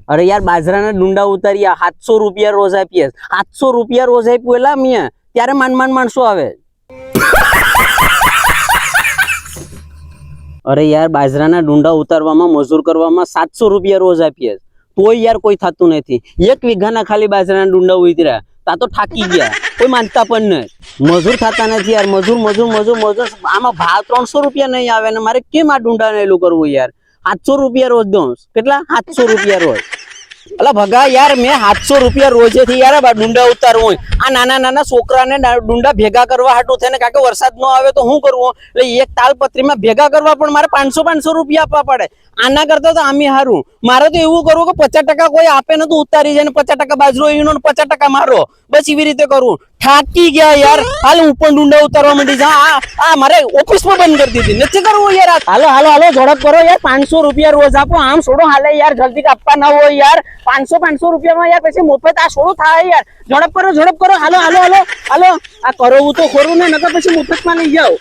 અરે યાર બાજરાના ડુંડા ઉતાર્યા 700 રૂપિયા રોજ આપીએ 700 રૂપિયા રોજ આપ્યું એલા મિયા ત્યારે માંડ માણસો આવે અરે યાર બાજરાના ડુંડા ઉતારવામાં મજૂર કરવામાં 700 રૂપિયા રોજ આપીએ તોય યાર કોઈ થતું નથી 1 વીઘાના ખાલી બાજરાના ડુંડા ઉતર્યા તા તો થાકી ગયા કોઈ માનતા પણ નહીં મજૂર થતા નથી યાર મજૂર આમાં ભાવ 300 રૂપિયા નહીં આવે ને મારે કેમ આ ડુંડાને એલું કરવું યાર 700 રૂપિયા રોજ દઉં કેટલા 700 રૂપિયા રોજ અલા ભગા યાર મેં 700 રૂપિયા રોજેથી યાર ડુંડા ઉતારવું આ નાના છોકરાને ડુંડા ભેગા કરવા હાટું થઈને કાકે વરસાદ ન આવે તો શું કરવું એટલે એક તાલપત્રીમાં ભેગા કરવા પણ મારે 500 રૂપિયા આપવા પડે આના કરતા તો આમી હારું મારે તો એવું કરવું કે 50% કોઈ આપે ને તો ઉતારી જાય ને 50% બાજરો એનો ને 50% મારો બસ એવી રીતે કરવું થાકી ગયા યાર હાલ હું પણ ડુંડા ઉતારવા માંડી જા આ મારે ઓફિસમાં બંધ કરી દીધી નથી કરવું યાર હાલો ઝડપ કરો યાર 500 રૂપિયા રોજ આપો આમ છોડો હાલે યાર જલ્દી આપવા ના હોય યાર 500 રૂપિયામાં યાર પછી મફત આ છોડો થાય યાર ઝડપ કરો હાલો આ કરવું તો ખરું ને નકર પછી મફતમાં લઈ જાઓ